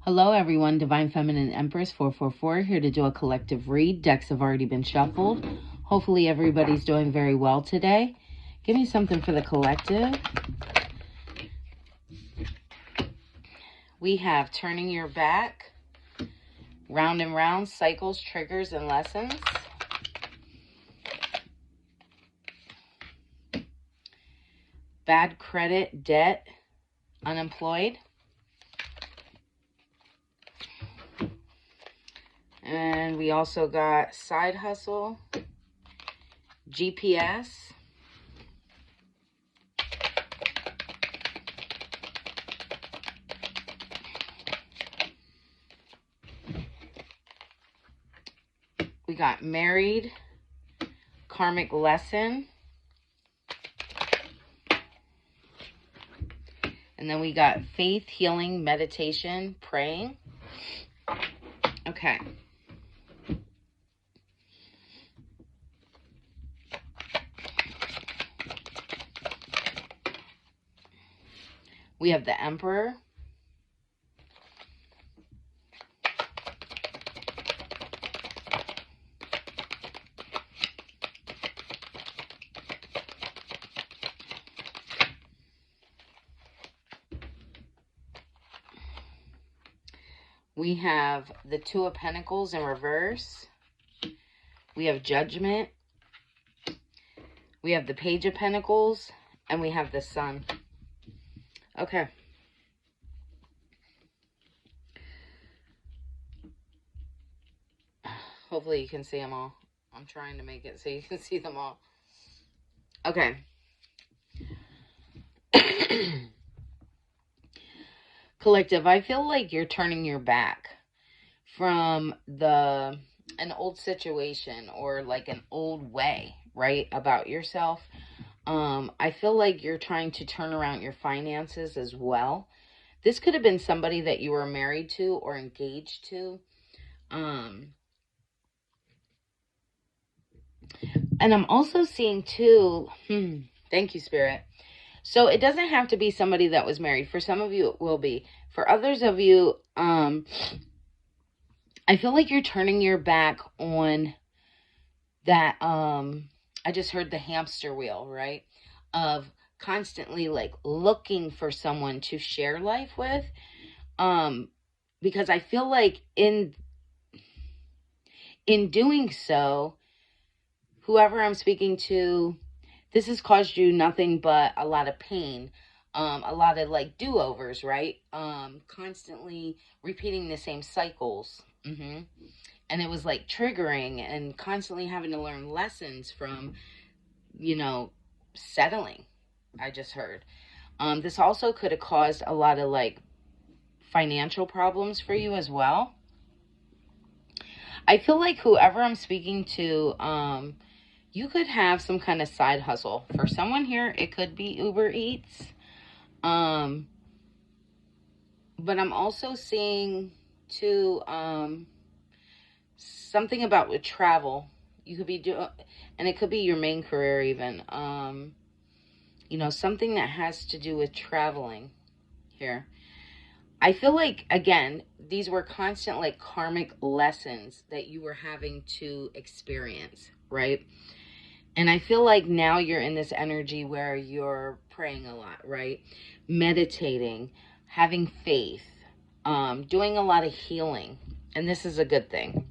Hello everyone, Divine Feminine Empress 444 here to do a collective read. Decks have already been shuffled. Hopefully everybody's doing very well today. Give me something for the collective. We have turning your back, round and round, cycles, triggers, and lessons. Bad credit, debt, unemployed. And we also got side hustle, GPS, we got married, karmic lesson, and then we got faith, healing, meditation, praying. Okay. We have the Emperor. We have the Two of Pentacles in reverse. We have Judgment. We have the Page of Pentacles. And we have the Sun. Okay. Hopefully you can see them all. I'm trying to make it so you can see them all. Okay. Collective, I feel like you're turning your back from an old situation or like an old way, right, about yourself. I feel like you're trying to turn around your finances as well. This could have been somebody that you were married to or engaged to. And I'm also seeing too, thank you, Spirit. So it doesn't have to be somebody that was married. For some of you, it will be. For others of you, I feel like you're turning your back on that. I just heard the hamster wheel, right? Of constantly like looking for someone to share life with. Because I feel like in doing so, whoever I'm speaking to, this has caused you nothing but a lot of pain, a lot of like do-overs, right? Constantly repeating the same cycles. And it was like triggering and constantly having to learn lessons from, settling. I just heard. This also could have caused a lot of like financial problems for you as well. I feel like whoever I'm speaking to, you could have some kind of side hustle. For someone here, it could be Uber Eats. But I'm also seeing too, something about with travel. You could be doing, and it could be your main career even. Something that has to do with traveling here. I feel like, again, these were constant like karmic lessons that you were having to experience, right? And I feel like now you're in this energy where you're praying a lot, right? Meditating, having faith, doing a lot of healing. And this is a good thing.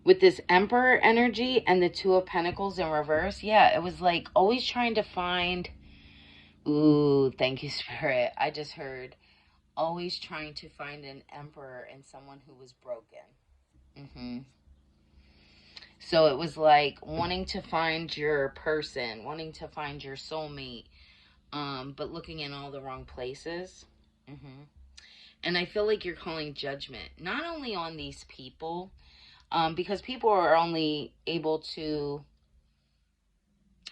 With this Emperor energy and the Two of Pentacles in reverse, yeah, it was like always trying to find... Ooh, thank you, Spirit. I just heard always trying to find an emperor and someone who was broken. So it was like wanting to find your person, wanting to find your soulmate, but looking in all the wrong places. And I feel like you're calling judgment, not only on these people, because people are only able to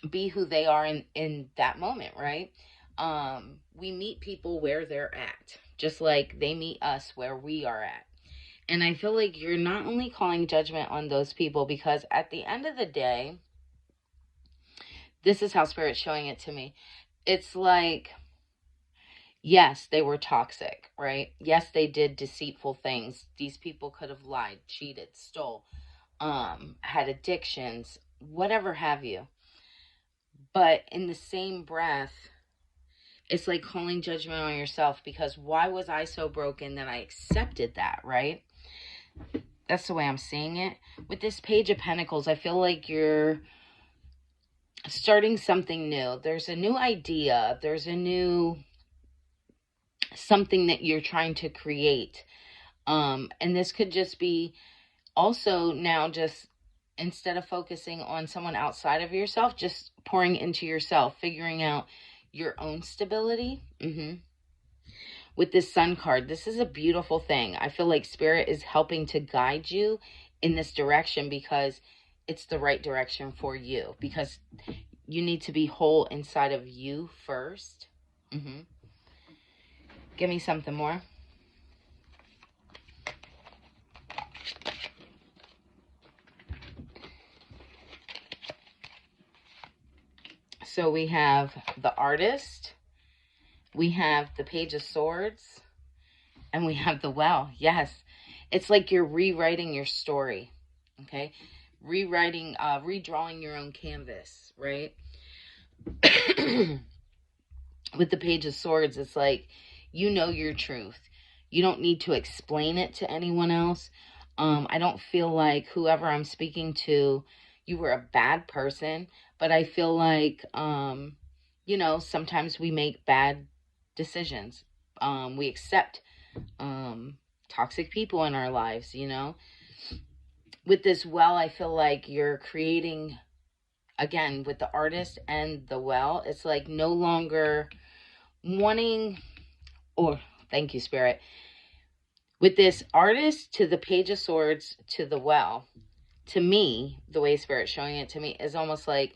be who they are in that moment, right? We meet people where they're at, just like they meet us where we are at. And I feel like you're not only calling judgment on those people, because at the end of the day, this is how Spirit's showing it to me. It's like Yes, they were toxic, right? Yes, they did deceitful things. These people could have lied, cheated, stole, had addictions, whatever have you. But in the same breath, it's like calling judgment on yourself, because why was I so broken that I accepted that, right? That's the way I'm seeing it. With this Page of Pentacles, I feel like you're starting something new. There's a new idea. There's a new something that you're trying to create. And this could just be also now, just instead of focusing on someone outside of yourself, just pouring into yourself, figuring out your own stability. With this Sun card, this is a beautiful thing. I feel like Spirit is helping to guide you in this direction, because it's the right direction for you, because you need to be whole inside of you first. Give me something more. So we have the Artist, we have the Page of Swords, and we have the Well. Yes, it's like you're rewriting your story, okay? Rewriting, redrawing your own canvas, right? With the Page of Swords, it's like, you know your truth. You don't need to explain it to anyone else. I don't feel like whoever I'm speaking to, you were a bad person, but I feel like, you know, sometimes we make bad decisions. We accept toxic people in our lives, you know. With this Well, I feel like you're creating, again, with the Artist and the Well, it's like no longer wanting, or thank you, Spirit. With this Artist to the Page of Swords to the Well, to me, the way Spirit's showing it to me is almost like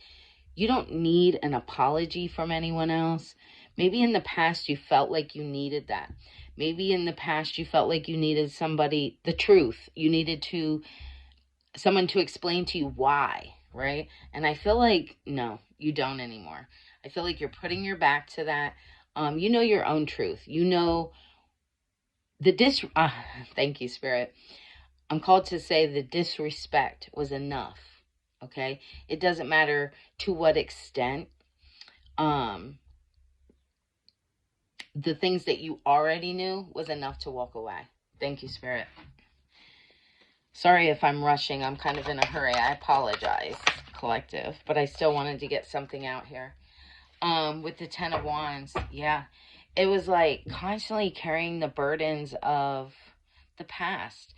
you don't need an apology from anyone else. Maybe in the past you felt like you needed that. Maybe in the past you felt like you needed somebody, the truth. You needed someone to explain to you why, right? And I feel like, no, you don't anymore. I feel like you're putting your back to that. You know your own truth. You know thank you, Spirit. I'm called to say the disrespect was enough. Okay? It doesn't matter to what extent. The things that you already knew was enough to walk away. Thank you, Spirit. Sorry if I'm rushing. I'm kind of in a hurry. I apologize, collective. But I still wanted to get something out here. With the Ten of Wands, yeah. It was like constantly carrying the burdens of the past.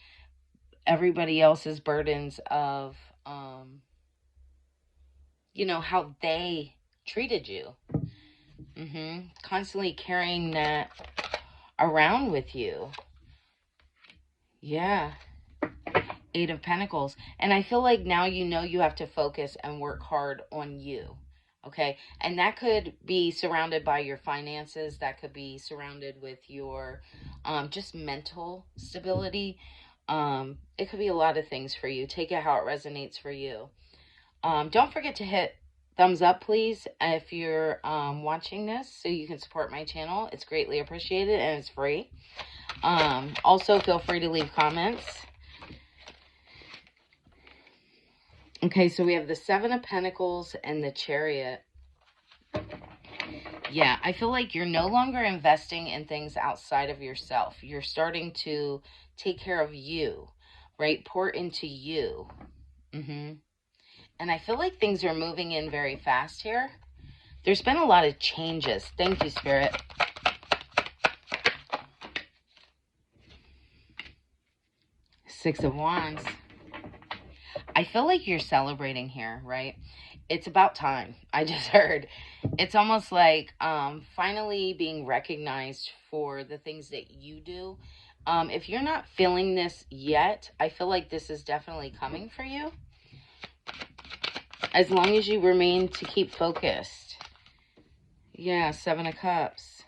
Everybody else's burdens of, you know, how they treated you. Constantly carrying that around with you. Yeah. Eight of Pentacles. And I feel like now you know you have to focus and work hard on you. Okay. And that could be surrounded by your finances. That could be surrounded with your just mental stability. It could be a lot of things for you. Take it how it resonates for you. Don't forget to hit thumbs up, please, if you're watching this, so you can support my channel. It's greatly appreciated and it's free. Also, feel free to leave comments. Okay, so we have the Seven of Pentacles and the Chariot. Yeah, I feel like you're no longer investing in things outside of yourself. You're starting to take care of you, right? Pour into you. And I feel like things are moving in very fast here. There's been a lot of changes. Thank you, Spirit. Six of Wands. I feel like you're celebrating here, right? It's about time. I just heard. It's almost like finally being recognized for the things that you do. If you're not feeling this yet, I feel like this is definitely coming for you. As long as you remain to keep focused. Yeah, Seven of Cups.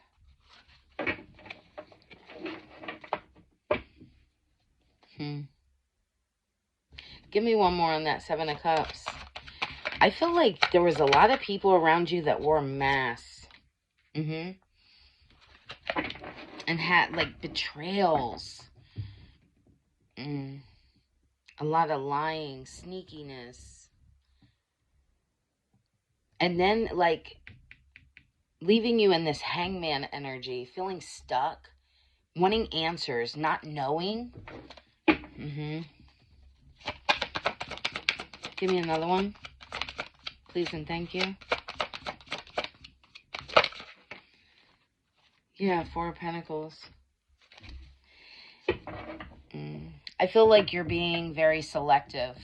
Give me one more on that Seven of Cups. I feel like there was a lot of people around you that wore masks. and had like betrayals. A lot of lying, sneakiness. And then like leaving you in this hangman energy, feeling stuck, wanting answers, not knowing. Give me another one, please and thank you. Yeah, Four of Pentacles. I feel like you're being very selective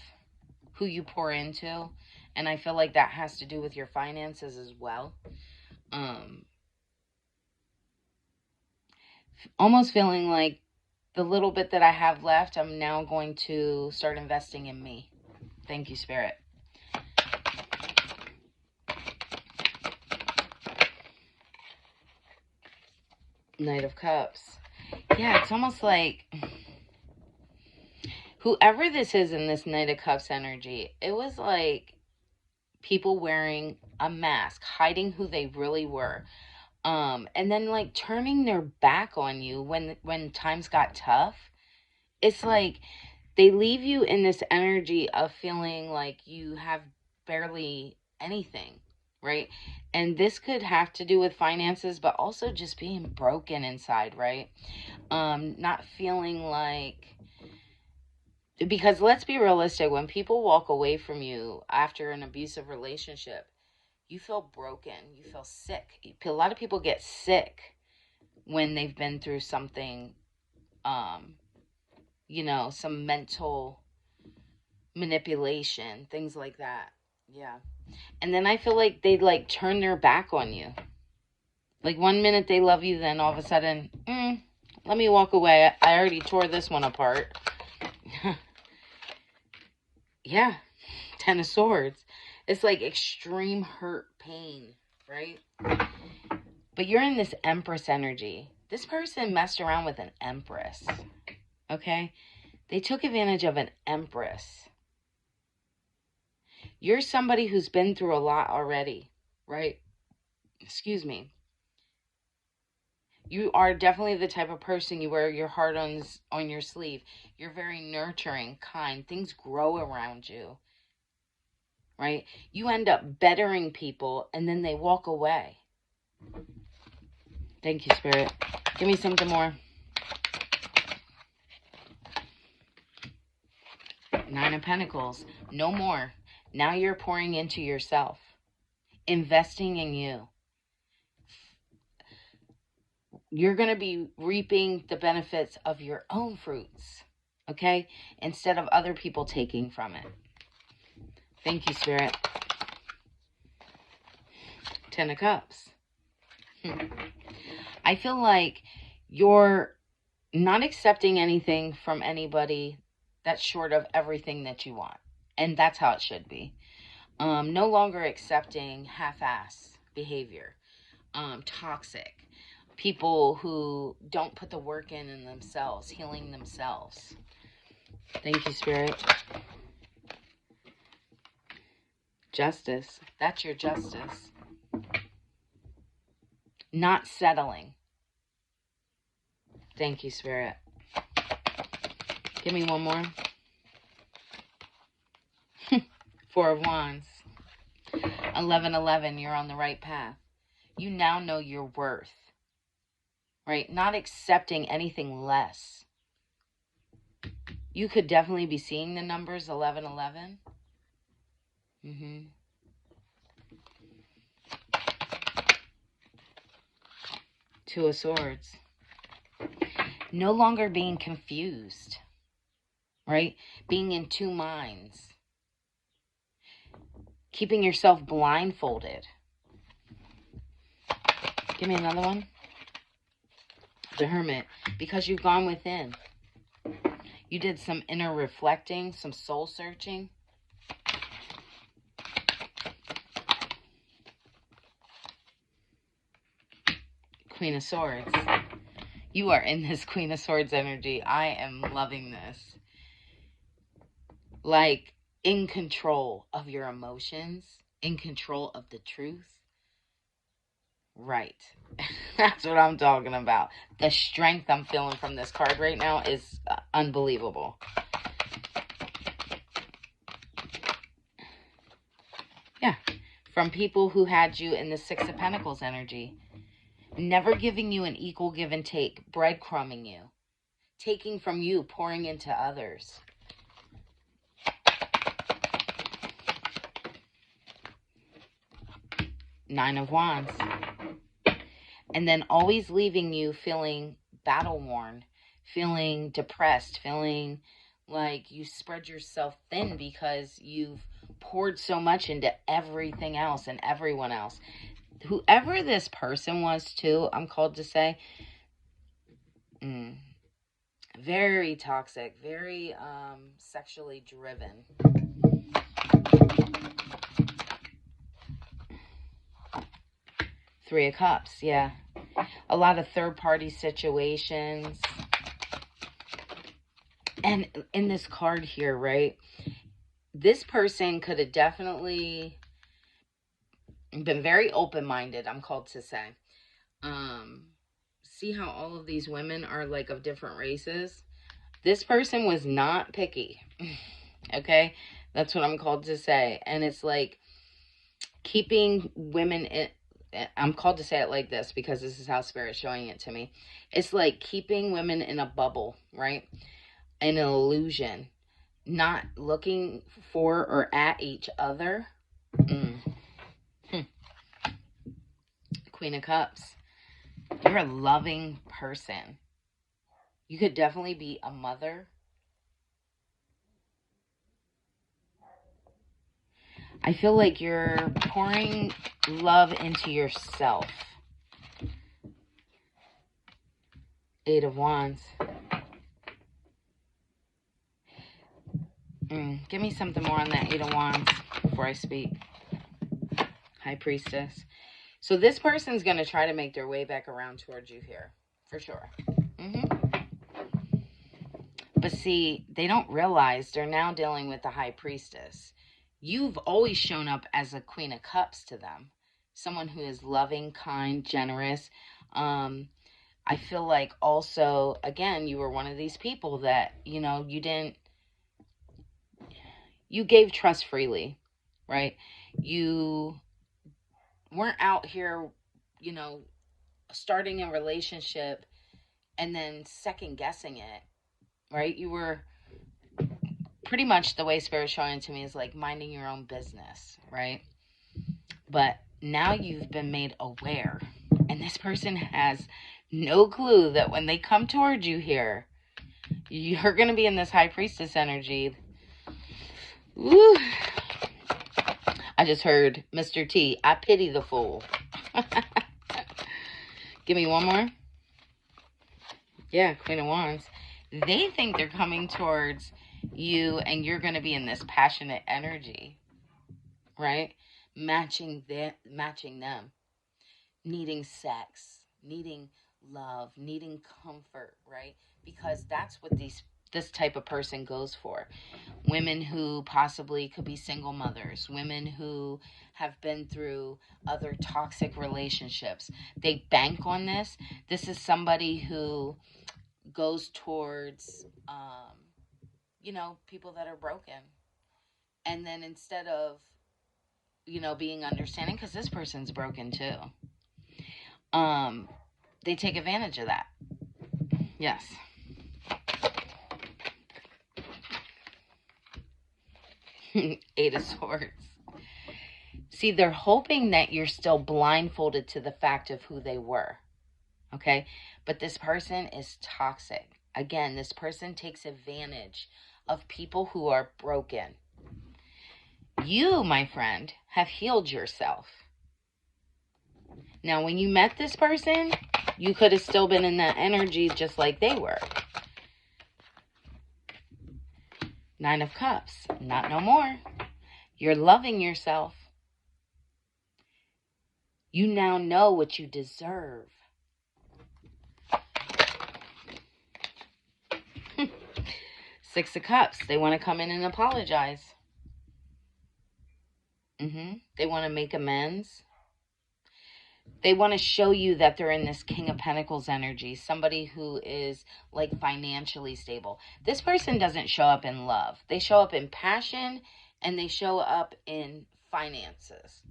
who you pour into, and I feel like that has to do with your finances as well. Almost feeling like the little bit that I have left, I'm now going to start investing in me. Thank you, Spirit. Knight of Cups. Yeah, it's almost like whoever this is in this Knight of Cups energy, it was like people wearing a mask, hiding who they really were. And then like turning their back on you when times got tough. It's like they leave you in this energy of feeling like you have barely anything, right? And this could have to do with finances, but also just being broken inside, right? Not feeling like, because let's be realistic, when people walk away from you after an abusive relationship, you feel broken, you feel sick. A lot of people get sick when they've been through something, some mental manipulation, things like that. Yeah. And then I feel like they like turn their back on you. Like one minute they love you, then all of a sudden, let me walk away. I already tore this one apart. Yeah. Ten of Swords. It's like extreme hurt, pain, right? But you're in this Empress energy. This person messed around with an Empress. Okay? They took advantage of an Empress. You're somebody who's been through a lot already, right? Excuse me. You are definitely the type of person, you wear your heart on your sleeve. You're very nurturing, kind. Things grow around you, right? You end up bettering people and then they walk away. Thank you, Spirit. Give me something more. Nine of Pentacles. No more. Now you're pouring into yourself. Investing in you. You're going to be reaping the benefits of your own fruits, okay? Instead of other people taking from it. Thank you, Spirit. Ten of Cups. I feel like you're not accepting anything from anybody that's short of everything that you want. And that's how it should be. No longer accepting half-ass behavior. Toxic. People who don't put the work in themselves, healing themselves. Thank you, Spirit. Justice. That's your justice. Not settling. Thank you, Spirit. Give me one more. Four of Wands. 11-11. You're on the right path. You now know your worth. Right? Not accepting anything less. You could definitely be seeing the numbers 11-11. Two of Swords. No longer being confused. Right? Being in two minds. Keeping yourself blindfolded. Give me another one. The Hermit. Because you've gone within. You did some inner reflecting, some soul searching. Queen of Swords. You are in this Queen of Swords energy. I am loving this. Like, in control of your emotions, in control of the truth. Right. That's what I'm talking about. The strength I'm feeling from this card right now is unbelievable. Yeah. From people who had you in the Six of Pentacles energy. Never giving you an equal give and take. Breadcrumbing you. Taking from you, pouring into others. Nine of Wands. And then always leaving you feeling battle-worn, feeling depressed, feeling like you spread yourself thin because you've poured so much into everything else and everyone else. Whoever this person was too, I'm called to say, very toxic, very sexually driven. Three of Cups, yeah. A lot of third-party situations. And in this card here, right, this person could have definitely been very open-minded, I'm called to say. See how all of these women are like of different races? This person was not picky. Okay? That's what I'm called to say. And it's like keeping women in... I'm called to say it like this because this is how Spirit's showing it to me. It's like keeping women in a bubble, right? An illusion. Not looking for or at each other. Queen of Cups. You're a loving person. You could definitely be a mother. I feel like you're pouring love into yourself. Eight of Wands. Give me something more on that Eight of Wands before I speak. High Priestess. So this person's going to try to make their way back around towards you here. For sure. But see, they don't realize they're now dealing with the High Priestess. You've always shown up as a Queen of Cups to them. Someone who is loving, kind, generous. I feel like also, again, you were one of these people that, you know, you gave trust freely, right? You weren't out here, you know, starting a relationship and then second guessing it, right? You were pretty much, the way Spirit's showing to me is like minding your own business, right? But now you've been made aware, and this person has no clue that when they come towards you here, you're going to be in this High Priestess energy. Woo. I just heard Mr. T, I pity the fool. Give me one more. Yeah, Queen of Wands. They think they're coming towards you and you're going to be in this passionate energy, right? Matching them. Needing sex, needing love, needing comfort, right? Because that's what this type of person goes for. Women who possibly could be single mothers, women who have been through other toxic relationships. They bank on this. This is somebody who goes towards, you know, people that are broken. And then instead of, you know, being understanding, because this person's broken too. They take advantage of that. Yes. Eight of Swords. See, they're hoping that you're still blindfolded to the fact of who they were. Okay? But this person is toxic. Again, this person takes advantage of people who are broken. You, my friend, have healed yourself. Now, when you met this person, you could have still been in that energy just like they were. Nine of Cups. Not no more. You're loving yourself. You now know what you deserve. Six of Cups. They want to come in and apologize. They want to make amends. They want to show you that they're in this King of Pentacles energy, somebody who is like financially stable. This person doesn't show up in love. They show up in passion and they show up in finances.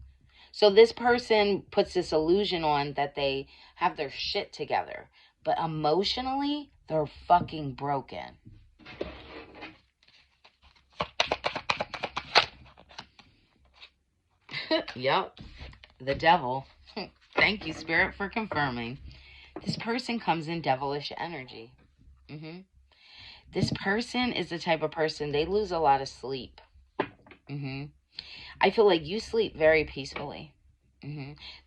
So this person puts this illusion on that they have their shit together, but emotionally, they're fucking broken. Yep, the devil. Thank you, Spirit, for confirming. This person comes in devilish energy. This person is the type of person, they lose a lot of sleep. I feel like you sleep very peacefully.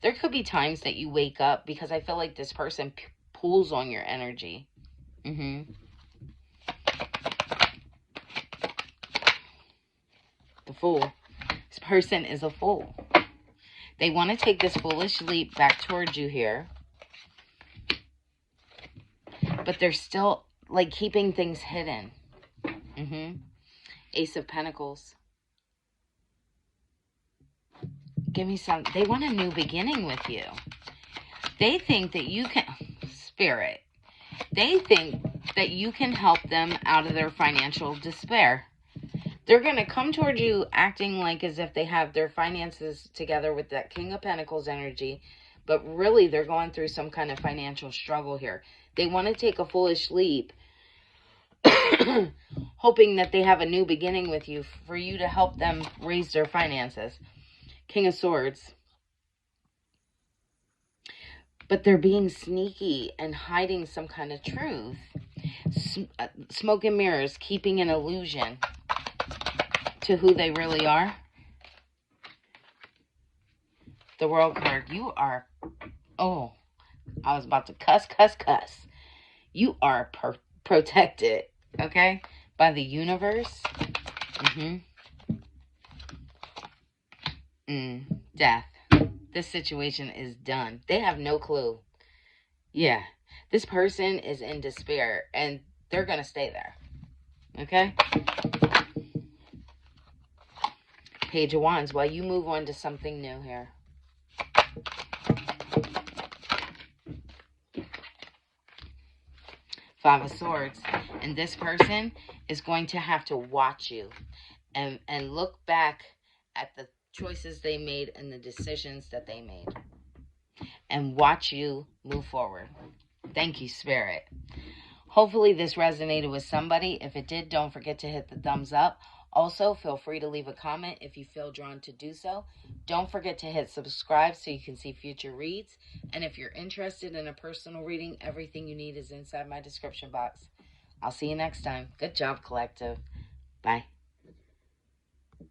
There could be times that you wake up because I feel like this person pulls on your energy. The Fool. This person is a fool. They want to take this foolish leap back towards you here. But they're still like keeping things hidden. Ace of Pentacles. Give me some. They want a new beginning with you. They think that you can, Spirit, they think that you can help them out of their financial despair. They're going to come toward you acting like as if they have their finances together with that King of Pentacles energy, but really they're going through some kind of financial struggle here. They want to take a foolish leap, hoping that they have a new beginning with you for you to help them raise their finances. King of Swords. But they're being sneaky and hiding some kind of truth. Smoke and mirrors, keeping an illusion to who they really are. The World card. You are, oh, I was about to cuss. You are protected, okay, by the universe. Death. This situation is done. They have no clue. Yeah. This person is in despair and they're going to stay there. Okay? Page of Wands. While you move on to something new here. Five of Swords. And this person is going to have to watch you and look back at the choices they made and the decisions that they made. And watch you move forward. Thank you, Spirit. Hopefully this resonated with somebody. If it did, don't forget to hit the thumbs up. Also, feel free to leave a comment if you feel drawn to do so. Don't forget to hit subscribe so you can see future reads. And if you're interested in a personal reading, everything you need is inside my description box. I'll see you next time. Good job, collective. Bye.